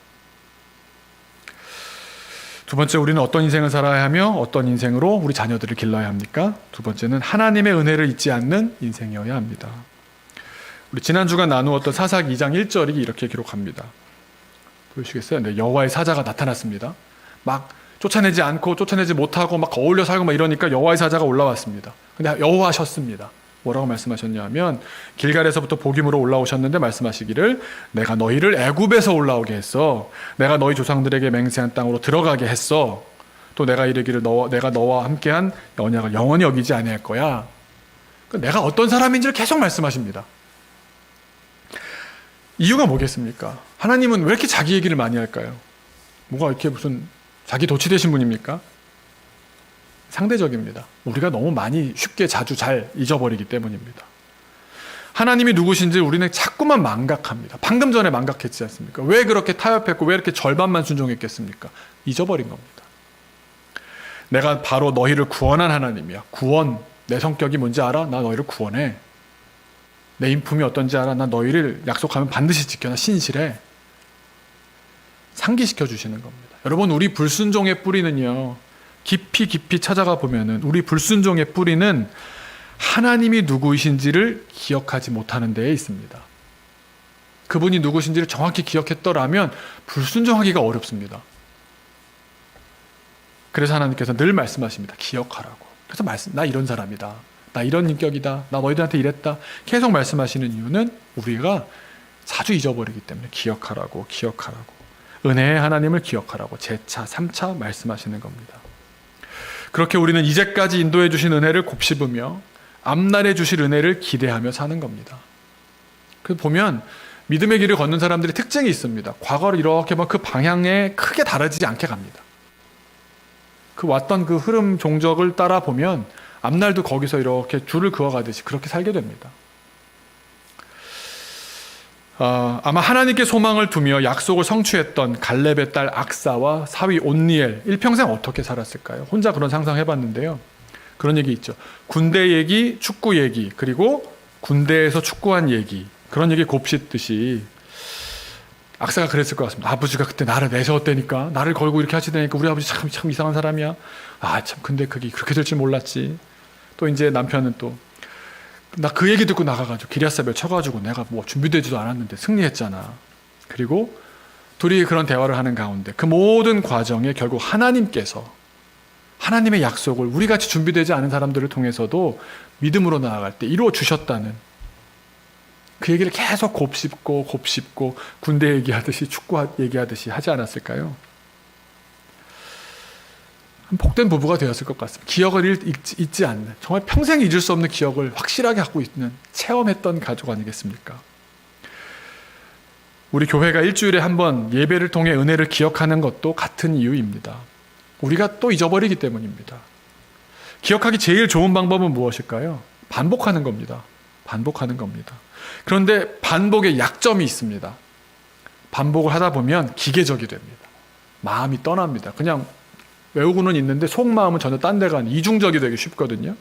A: 두 번째, 우리는 어떤 인생을 살아야 하며 어떤 인생으로 우리 자녀들을 길러야 합니까? 두 번째는 하나님의 은혜를 잊지 않는 인생이어야 합니다. 우리 지난주가 나누었던 사사기 2장 1절이 이렇게 기록합니다. 보시겠어요? 네, 여호와의 사자가 나타났습니다. 막 쫓아내지 않고 쫓아내지 못하고 막 어울려 살고 막 이러니까 여호와의 사자가 올라왔습니다. 근데 여호와셨습니다. 뭐라고 말씀하셨냐면 길갈에서부터 복임으로 올라오셨는데 말씀하시기를 내가 너희를 애굽에서 올라오게 했어. 내가 너희 조상들에게 맹세한 땅으로 들어가게 했어. 또 내가 이르기를 내가 너와 함께한 언약을 영원히 어기지 아니할 거야. 내가 어떤 사람인지를 계속 말씀하십니다. 이유가 뭐겠습니까? 하나님은 왜 이렇게 자기 얘기를 많이 할까요? 뭐가 이렇게 무슨 자기 도취되신 분입니까? 상대적입니다. 우리가 너무 많이 쉽게 자주 잘 잊어버리기 때문입니다. 하나님이 누구신지 우리는 자꾸만 망각합니다. 방금 전에 망각했지 않습니까? 왜 그렇게 타협했고 왜 이렇게 절반만 순종했겠습니까? 잊어버린 겁니다. 내가 바로 너희를 구원한 하나님이야. 구원, 내 성격이 뭔지 알아? 나 너희를 구원해. 내 인품이 어떤지 알아? 나 너희를 약속하면 반드시 지켜. 나 신실해. 상기시켜 주시는 겁니다. 여러분, 우리 불순종의 뿌리는요, 깊이 찾아가 보면은 우리 불순종의 뿌리는 하나님이 누구이신지를 기억하지 못하는 데에 있습니다. 그분이 누구신지를 정확히 기억했더라면 불순종하기가 어렵습니다. 그래서 하나님께서 늘 말씀하십니다. 기억하라고. 그래서 나 이런 사람이다. 나 이런 인격이다. 나 너희들한테 이랬다. 계속 말씀하시는 이유는 우리가 자주 잊어버리기 때문에 기억하라고. 은혜의 하나님을 기억하라고 재차 3차 말씀하시는 겁니다. 그렇게 우리는 이제까지 인도해 주신 은혜를 곱씹으며 앞날에 주실 은혜를 기대하며 사는 겁니다. 그래서 보면 믿음의 길을 걷는 사람들의 특징이 있습니다. 과거를 이렇게 그 방향에 크게 다르지 않게 갑니다. 그 왔던 그 흐름 종적을 따라 보면 앞날도 거기서 이렇게 줄을 그어가듯이 그렇게 살게 됩니다. 아마 하나님께 소망을 두며 약속을 성취했던 갈렙의 딸 악사와 사위 온니엘 일평생 어떻게 살았을까요? 혼자 그런 상상해봤는데요. 그런 얘기 있죠. 군대 얘기, 축구 얘기, 그리고 군대에서 축구한 얘기, 그런 얘기 곱씹듯이 악사가 그랬을 것 같습니다. 아버지가 그때 나를 내세웠다니까, 나를 걸고 이렇게 하시다니까 우리 아버지 참 이상한 사람이야. 참 근데 그게 그렇게 될 줄 몰랐지. 또 이제 남편은 또 나 그 얘기 듣고 나가가지고 기랴삽을 쳐가지고 내가 뭐 준비되지도 않았는데 승리했잖아. 그리고 둘이 그런 대화를 하는 가운데 그 모든 과정에 결국 하나님께서 하나님의 약속을 우리같이 준비되지 않은 사람들을 통해서도 믿음으로 나아갈 때 이루어 주셨다는 그 얘기를 계속 곱씹고 군대 얘기하듯이 축구 얘기하듯이 하지 않았을까요? 복된 부부가 되었을 것 같습니다. 기억을 잊지 않는, 정말 평생 잊을 수 없는 기억을 확실하게 갖고 있는, 체험했던 가족 아니겠습니까? 우리 교회가 일주일에 한 번 예배를 통해 은혜를 기억하는 것도 같은 이유입니다. 우리가 또 잊어버리기 때문입니다. 기억하기 제일 좋은 방법은 무엇일까요? 반복하는 겁니다. 그런데 반복의 약점이 있습니다. 반복을 하다 보면 기계적이 됩니다. 마음이 떠납니다. 그냥 외우고는 있는데 속마음은 전혀 딴 데 가는 이중적이 되기 쉽거든요.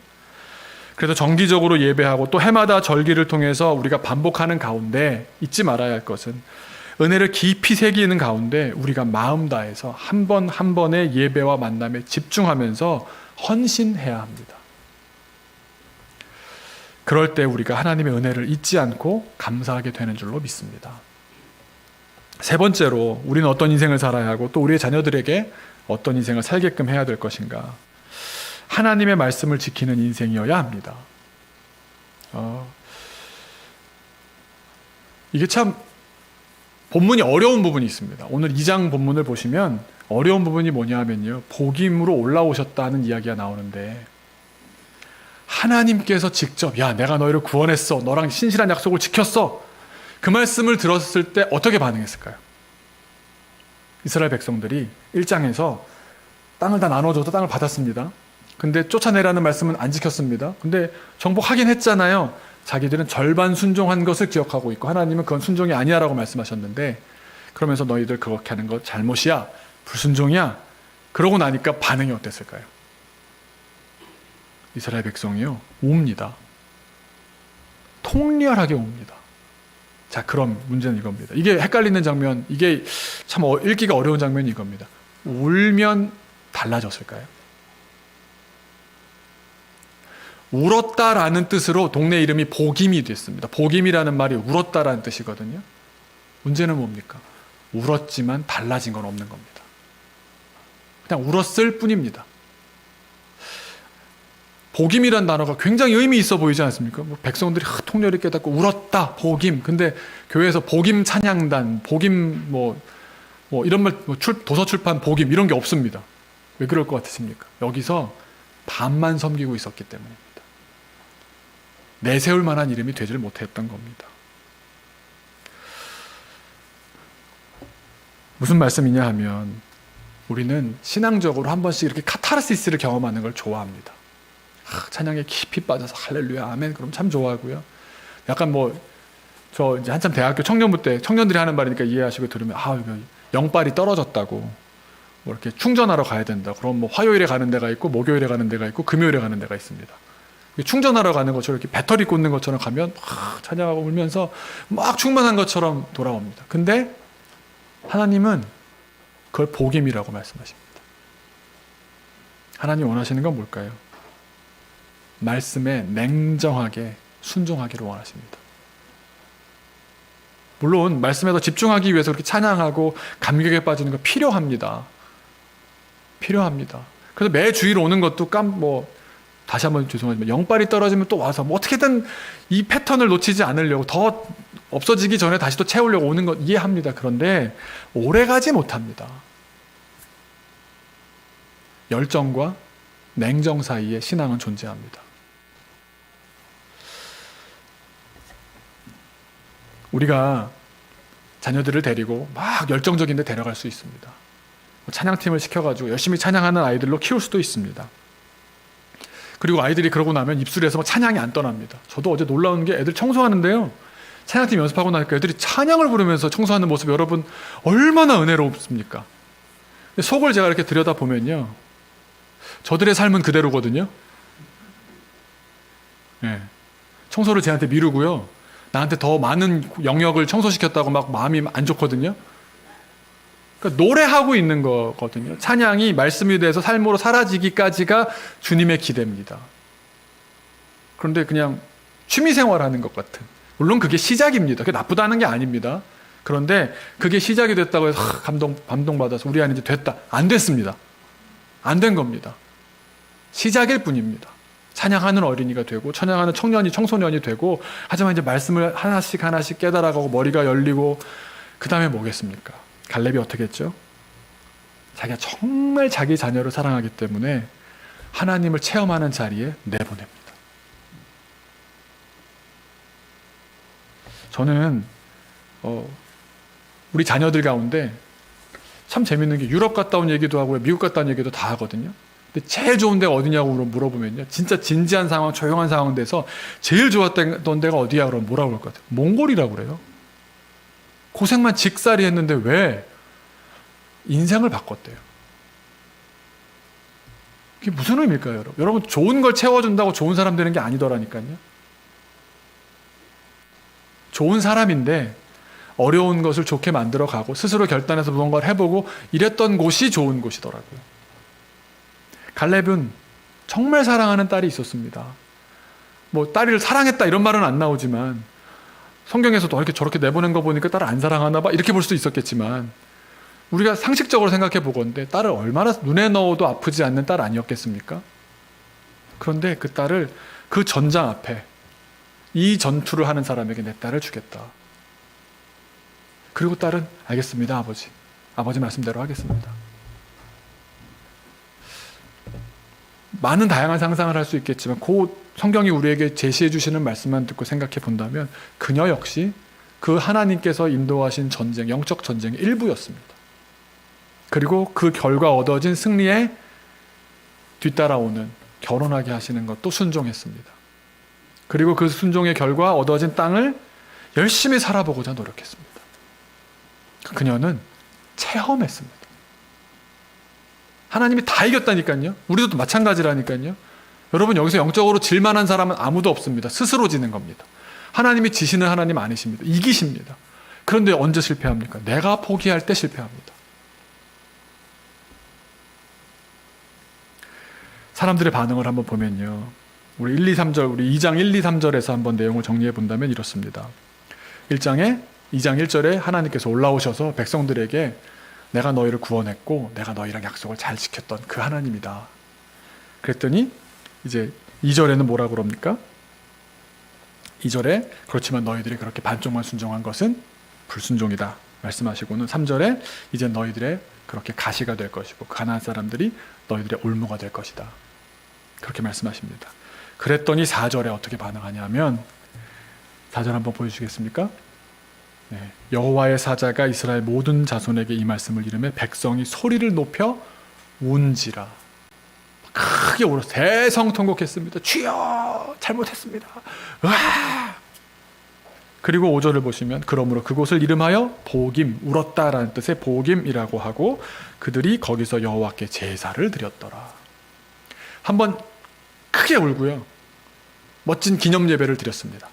A: 그래서 정기적으로 예배하고 또 해마다 절기를 통해서 우리가 반복하는 가운데 잊지 말아야 할 것은 은혜를 깊이 새기는 가운데 우리가 마음 다해서 한 번 한 번의 예배와 만남에 집중하면서 헌신해야 합니다. 그럴 때 우리가 하나님의 은혜를 잊지 않고 감사하게 되는 줄로 믿습니다. 세 번째로 우리는 어떤 인생을 살아야 하고 또 우리의 자녀들에게 어떤 인생을 살게끔 해야 될 것인가? 하나님의 말씀을 지키는 인생이어야 합니다. 이게 참 본문이 어려운 부분이 있습니다. 오늘 2장 본문을 보시면 어려운 부분이 뭐냐 하면요, 복임으로 올라오셨다는 이야기가 나오는데 하나님께서 직접 내가 너희를 구원했어, 너랑 신실한 약속을 지켰어, 그 말씀을 들었을 때 어떻게 반응했을까요? 이스라엘 백성들이 1장에서 땅을 다 나눠줘서 땅을 받았습니다. 근데 쫓아내라는 말씀은 안 지켰습니다. 근데 정복하긴 했잖아요. 자기들은 절반 순종한 것을 기억하고 있고 하나님은 그건 순종이 아니야라고 말씀하셨는데, 그러면서 너희들 그렇게 하는 거 잘못이야, 불순종이야, 그러고 나니까 반응이 어땠을까요? 이스라엘 백성이요, 옵니다. 통렬하게 옵니다. 자, 그럼 문제는 이겁니다. 이게 헷갈리는 장면, 이게 참 읽기가 어려운 장면이 이겁니다. 울면 달라졌을까요? 울었다라는 뜻으로 동네 이름이 복임이 됐습니다. 복임이라는 말이 울었다라는 뜻이거든요. 문제는 뭡니까? 울었지만 달라진 건 없는 겁니다. 그냥 울었을 뿐입니다. 복임이란 단어가 굉장히 의미 있어 보이지 않습니까? 뭐 백성들이 통렬히 깨닫고 울었다, 복임. 근데 교회에서 복임 찬양단, 복임 이런 말, 도서 출판 복임 이런 게 없습니다. 왜 그럴 것 같으십니까? 여기서 반만 섬기고 있었기 때문입니다. 내세울 만한 이름이 되질 못했던 겁니다. 무슨 말씀이냐 하면 우리는 신앙적으로 한 번씩 이렇게 카타르시스를 경험하는 걸 좋아합니다. 찬양에 깊이 빠져서 할렐루야 아멘 그럼 참 좋아하고요. 약간 저 이제 한참 대학교 청년부 때 청년들이 하는 말이니까 이해하시고 들으면 영빨이 떨어졌다고 이렇게 충전하러 가야 된다. 그럼 화요일에 가는 데가 있고 목요일에 가는 데가 있고 금요일에 가는 데가 있습니다. 충전하러 가는 것처럼 이렇게 배터리 꽂는 것처럼 가면 찬양하고 울면서 막 충만한 것처럼 돌아옵니다. 근데 하나님은 그걸 복임이라고 말씀하십니다. 하나님 원하시는 건 뭘까요? 말씀에 냉정하게 순종하기를 원하십니다. 물론 말씀에 더 집중하기 위해서 그렇게 찬양하고 감격에 빠지는 거 필요합니다. 그래서 매 주일 오는 것도 다시 한번 죄송하지만 영빨이 떨어지면 또 와서 어떻게든 이 패턴을 놓치지 않으려고 더 없어지기 전에 다시 또 채우려고 오는 것 이해합니다. 그런데 오래 가지 못합니다. 열정과 냉정 사이에 신앙은 존재합니다. 우리가 자녀들을 데리고 막 열정적인 데 데려갈 수 있습니다. 찬양팀을 시켜가지고 열심히 찬양하는 아이들로 키울 수도 있습니다. 그리고 아이들이 그러고 나면 입술에서 찬양이 안 떠납니다. 저도 어제 놀라운 게 애들 청소하는데요. 찬양팀 연습하고 나니까 애들이 찬양을 부르면서 청소하는 모습 여러분 얼마나 은혜롭습니까? 속을 제가 이렇게 들여다보면요. 저들의 삶은 그대로거든요. 네. 청소를 쟤한테 미루고요. 나한테 더 많은 영역을 청소시켰다고 막 마음이 안 좋거든요. 그러니까 노래하고 있는 거거든요. 찬양이 말씀이 돼서 삶으로 사라지기까지가 주님의 기대입니다. 그런데 그냥 취미생활하는 것 같은. 물론 그게 시작입니다. 그게 나쁘다는 게 아닙니다. 그런데 그게 시작이 됐다고 해서 감동받아서 우리 안에 이제 됐다. 안 됐습니다. 안 된 겁니다. 시작일 뿐입니다. 찬양하는 어린이가 되고 찬양하는 청년이 청소년이 되고 하지만 이제 말씀을 하나씩 깨달아가고 머리가 열리고 그 다음에 뭐겠습니까? 갈렙이 어떻게 했죠? 자기가 정말 자기 자녀를 사랑하기 때문에 하나님을 체험하는 자리에 내보냅니다. 저는 우리 자녀들 가운데 참 재밌는 게 유럽 갔다 온 얘기도 하고 미국 갔다 온 얘기도 다 하거든요. 근데 제일 좋은 데가 어디냐고 물어보면요. 진짜 진지한 상황, 조용한 상황 돼서 제일 좋았던 데가 어디야? 그러면 뭐라고 그럴 것 같아요? 몽골이라고 그래요. 고생만 직살이 했는데 왜? 인생을 바꿨대요. 그게 무슨 의미일까요, 여러분? 여러분, 좋은 걸 채워준다고 좋은 사람 되는 게 아니더라니까요. 좋은 사람인데 어려운 것을 좋게 만들어가고 스스로 결단해서 무언가를 해보고 이랬던 곳이 좋은 곳이더라고요. 갈렙은 정말 사랑하는 딸이 있었습니다. 딸을 사랑했다 이런 말은 안 나오지만 성경에서도 이렇게 저렇게 내보낸 거 보니까 딸을 안 사랑하나 봐 이렇게 볼 수도 있었겠지만 우리가 상식적으로 생각해 보건대 딸을 얼마나 눈에 넣어도 아프지 않는 딸 아니었겠습니까? 그런데 그 딸을 그 전장 앞에 이 전투를 하는 사람에게 내 딸을 주겠다. 그리고 딸은 알겠습니다, 아버지. 아버지 말씀대로 하겠습니다. 많은 다양한 상상을 할 수 있겠지만 그 성경이 우리에게 제시해 주시는 말씀만 듣고 생각해 본다면 그녀 역시 그 하나님께서 인도하신 전쟁, 영적 전쟁의 일부였습니다. 그리고 그 결과 얻어진 승리에 뒤따라오는 결혼하게 하시는 것도 순종했습니다. 그리고 그 순종의 결과 얻어진 땅을 열심히 살아보고자 노력했습니다. 그녀는 체험했습니다. 하나님이 다 이겼다니까요. 우리도 마찬가지라니까요. 여러분 여기서 영적으로 질만한 사람은 아무도 없습니다. 스스로 지는 겁니다. 하나님이 지시는 하나님 아니십니다. 이기십니다. 그런데 언제 실패합니까? 내가 포기할 때 실패합니다. 사람들의 반응을 한번 보면요. 우리 1, 2, 3절, 우리 2장 1, 2, 3절에서 한번 내용을 정리해 본다면 이렇습니다. 2장 1절에 하나님께서 올라오셔서 백성들에게 내가 너희를 구원했고 내가 너희랑 약속을 잘 지켰던 그 하나님이다. 그랬더니 이제 2절에는 뭐라고 그럽니까? 2절에 그렇지만 너희들이 그렇게 반쪽만 순종한 것은 불순종이다 말씀하시고는 3절에 이제 너희들의 그렇게 가시가 될 것이고 가나안 사람들이 너희들의 올무가 될 것이다. 그렇게 말씀하십니다. 그랬더니 4절에 어떻게 반응하냐면 4절 한번 보여주시겠습니까? 네. 여호와의 사자가 이스라엘 모든 자손에게 이 말씀을 이르매 백성이 소리를 높여 운지라. 크게 울어 대성통곡했습니다. 주여 잘못했습니다. 와! 그리고 5절을 보시면 그러므로 그곳을 이름하여 보김, 울었다라는 뜻의 보김이라고 하고 그들이 거기서 여호와께 제사를 드렸더라. 한번 크게 울고요. 멋진 기념 예배를 드렸습니다.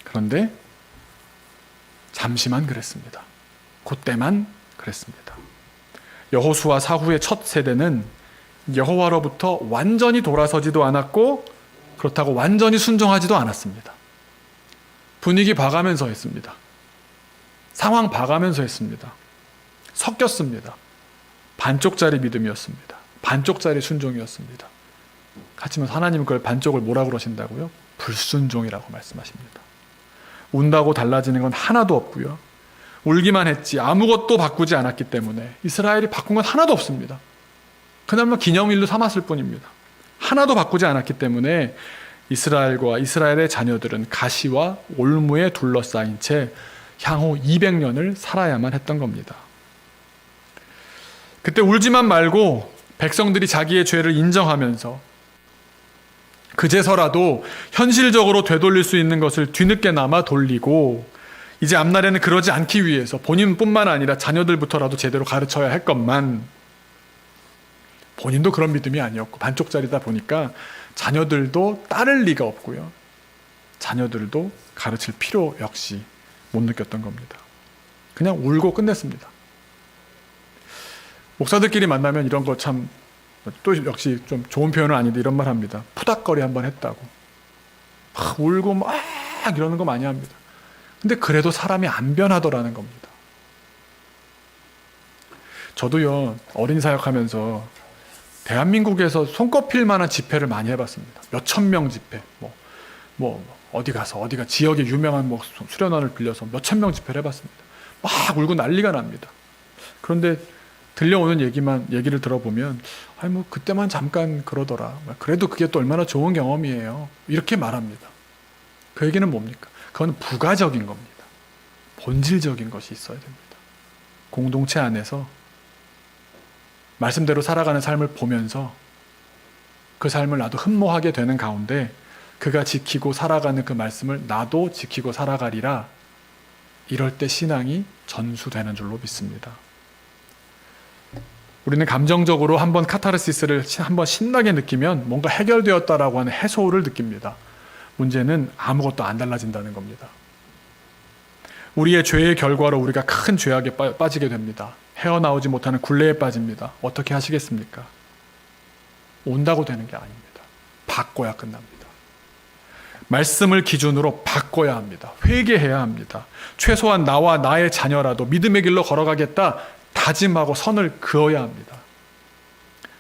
A: 그런데 잠시만 그랬습니다. 그때만 그랬습니다. 여호수아 사후의 첫 세대는 여호와로부터 완전히 돌아서지도 않았고 그렇다고 완전히 순종하지도 않았습니다. 분위기 봐가면서 했습니다. 상황 봐가면서 했습니다. 섞였습니다. 반쪽짜리 믿음이었습니다. 반쪽짜리 순종이었습니다. 하지만 하나님은 그걸 반쪽을 뭐라고 그러신다고요? 불순종이라고 말씀하십니다. 운다고 달라지는 건 하나도 없고요. 울기만 했지 아무것도 바꾸지 않았기 때문에 이스라엘이 바꾼 건 하나도 없습니다. 그나마 기념일로 삼았을 뿐입니다. 하나도 바꾸지 않았기 때문에 이스라엘과 이스라엘의 자녀들은 가시와 올무에 둘러싸인 채 향후 200년을 살아야만 했던 겁니다. 그때 울지만 말고 백성들이 자기의 죄를 인정하면서 그제서라도 현실적으로 되돌릴 수 있는 것을 뒤늦게나마 돌리고 이제 앞날에는 그러지 않기 위해서 본인뿐만 아니라 자녀들부터라도 제대로 가르쳐야 할 것만 본인도 그런 믿음이 아니었고 반쪽짜리다 보니까 자녀들도 따를 리가 없고요. 자녀들도 가르칠 필요 역시 못 느꼈던 겁니다. 그냥 울고 끝냈습니다. 목사들끼리 만나면 이런 거 참 또 역시 좀 좋은 표현은 아닌데 이런 말 합니다. 푸닥거리 한번 했다고. 막 울고 막 이러는 거 많이 합니다. 근데 그래도 사람이 안 변하더라는 겁니다. 저도요 어린 사역하면서 대한민국에서 손꼽힐 만한 집회를 많이 해봤습니다. 몇천 명 집회, 어디가 지역의 유명한 수련원을 빌려서 몇천 명 집회를 해봤습니다. 막 울고 난리가 납니다. 그런데 들려오는 얘기를 들어보면, 그때만 잠깐 그러더라. 그래도 그게 또 얼마나 좋은 경험이에요. 이렇게 말합니다. 그 얘기는 뭡니까? 그건 부가적인 겁니다. 본질적인 것이 있어야 됩니다. 공동체 안에서 말씀대로 살아가는 삶을 보면서 그 삶을 나도 흠모하게 되는 가운데 그가 지키고 살아가는 그 말씀을 나도 지키고 살아가리라. 이럴 때 신앙이 전수되는 줄로 믿습니다. 우리는 감정적으로 한번 카타르시스를 한번 신나게 느끼면 뭔가 해결되었다라고 하는 해소를 느낍니다. 문제는 아무것도 안 달라진다는 겁니다. 우리의 죄의 결과로 우리가 큰 죄악에 빠지게 됩니다. 헤어나오지 못하는 굴레에 빠집니다. 어떻게 하시겠습니까? 온다고 되는 게 아닙니다. 바꿔야 끝납니다. 말씀을 기준으로 바꿔야 합니다. 회개해야 합니다. 최소한 나와 나의 자녀라도 믿음의 길로 걸어가겠다 다짐하고 선을 그어야 합니다.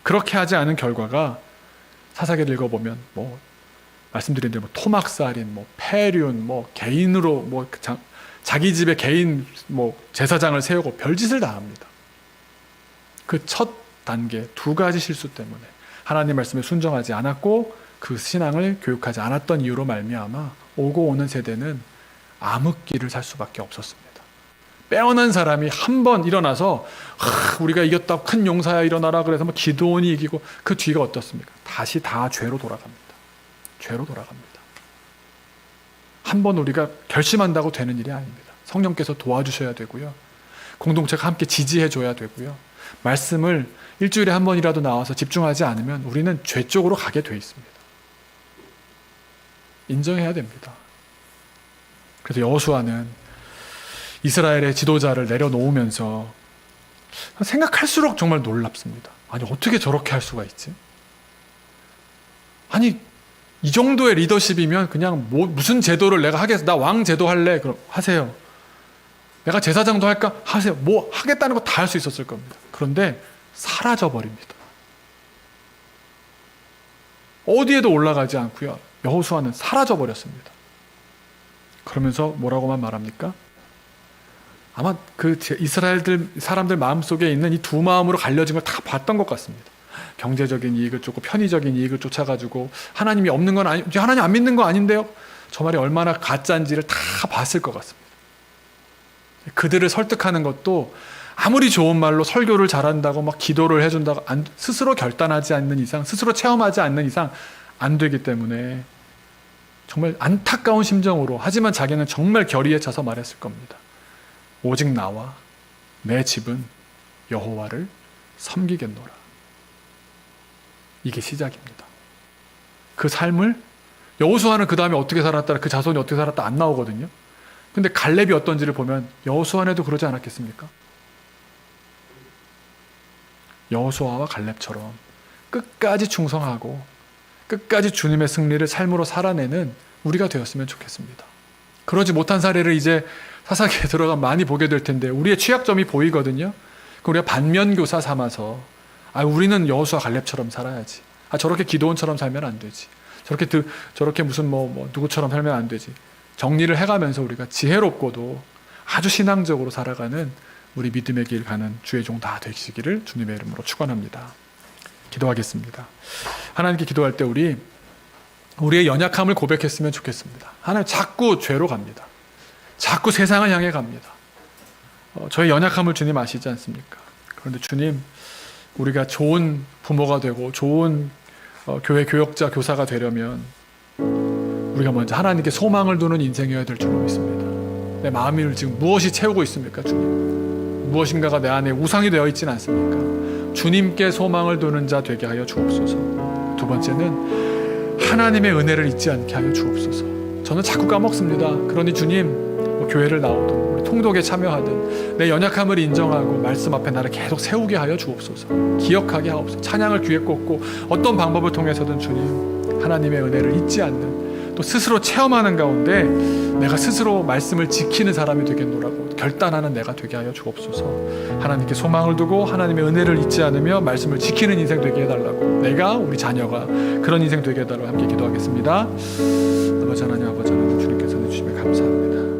A: 그렇게 하지 않은 결과가 사사기를 읽어보면 말씀드린 대로 토막살인, 폐륜, 개인으로 자기 집에 개인 제사장을 세우고 별짓을 다 합니다. 그 첫 단계 2가지 실수 때문에 하나님 말씀에 순종하지 않았고 그 신앙을 교육하지 않았던 이유로 말미암아 오고 오는 세대는 암흑기를 살 수밖에 없었습니다. 빼어난 사람이 한 번 일어나서 우리가 이겼다, 큰 용사야 일어나라 그래서 기드온이 이기고 그 뒤가 어떻습니까? 다시 다 죄로 돌아갑니다. 죄로 돌아갑니다. 한 번 우리가 결심한다고 되는 일이 아닙니다. 성령께서 도와주셔야 되고요. 공동체가 함께 지지해줘야 되고요. 말씀을 일주일에 한 번이라도 나와서 집중하지 않으면 우리는 죄 쪽으로 가게 돼 있습니다. 인정해야 됩니다. 그래서 여호수아는 이스라엘의 지도자를 내려놓으면서 생각할수록 정말 놀랍습니다. 아니 어떻게 저렇게 할 수가 있지? 아니 이 정도의 리더십이면 그냥 무슨 제도를 내가 하겠어? 나 왕 제도 할래? 그럼 하세요. 내가 제사장도 할까? 하세요. 하겠다는 거 다 할 수 있었을 겁니다. 그런데 사라져버립니다. 어디에도 올라가지 않고요. 여호수아는 사라져버렸습니다. 그러면서 뭐라고만 말합니까? 아마 그 이스라엘 사람들 마음속에 있는 이 두 마음으로 갈려진 걸 다 봤던 것 같습니다. 경제적인 이익을 쫓고 편의적인 이익을 쫓아가지고 하나님이 없는 건 아니, 하나님 안 믿는 거 아닌데요? 저 말이 얼마나 가짜인지를 다 봤을 것 같습니다. 그들을 설득하는 것도 아무리 좋은 말로 설교를 잘한다고 막 기도를 해준다고 스스로 결단하지 않는 이상, 스스로 체험하지 않는 이상 안 되기 때문에 정말 안타까운 심정으로, 하지만 자기는 정말 결의에 차서 말했을 겁니다. 오직 나와 내 집은 여호와를 섬기겠노라. 이게 시작입니다. 그 삶을 여호수아는 그 다음에 어떻게 살았다, 그 자손이 어떻게 살았다 안 나오거든요. 근데 갈렙이 어떤지를 보면 여호수아네도 그러지 않았겠습니까? 여호수아와 갈렙처럼 끝까지 충성하고 끝까지 주님의 승리를 삶으로 살아내는 우리가 되었으면 좋겠습니다. 그러지 못한 사례를 이제 사사기에 들어가 많이 보게 될 텐데 우리의 취약점이 보이거든요. 우리가 반면교사 삼아서 우리는 여호수아 갈렙처럼 살아야지. 저렇게 기드온처럼 살면 안 되지. 저렇게 무슨 누구처럼 살면 안 되지. 정리를 해가면서 우리가 지혜롭고도 아주 신앙적으로 살아가는 우리 믿음의 길 가는 주의 종 다 되시기를 주님의 이름으로 축원합니다. 기도하겠습니다. 하나님께 기도할 때 우리의 연약함을 고백했으면 좋겠습니다. 하나님, 자꾸 죄로 갑니다. 자꾸 세상을 향해 갑니다. 저의 연약함을 주님 아시지 않습니까? 그런데 주님, 우리가 좋은 부모가 되고 좋은 교회 교역자, 교사가 되려면 우리가 먼저 하나님께 소망을 두는 인생이어야 될 줄 믿습니다. 내 마음을 지금 무엇이 채우고 있습니까, 주님? 무엇인가가 내 안에 우상이 되어 있지는 않습니까? 주님께 소망을 두는 자 되게 하여 주옵소서. 두 번째는 하나님의 은혜를 잊지 않게 하여 주옵소서. 저는 자꾸 까먹습니다. 그러니 주님, 교회를 나오든 우리 통독에 참여하든 내 연약함을 인정하고 말씀 앞에 나를 계속 세우게 하여 주옵소서. 기억하게 하옵소서. 찬양을 귀에 꽂고 어떤 방법을 통해서든 주님, 하나님의 은혜를 잊지 않는, 또 스스로 체험하는 가운데 내가 스스로 말씀을 지키는 사람이 되겠노라고 결단하는 내가 되게 하여 주옵소서. 하나님께 소망을 두고 하나님의 은혜를 잊지 않으며 말씀을 지키는 인생 되게 해달라고, 내가, 우리 자녀가 그런 인생 되게 해달라고 함께 기도하겠습니다. 아버지 하나님, 아버지 하나님, 주님께서 내주시면 감사합니다.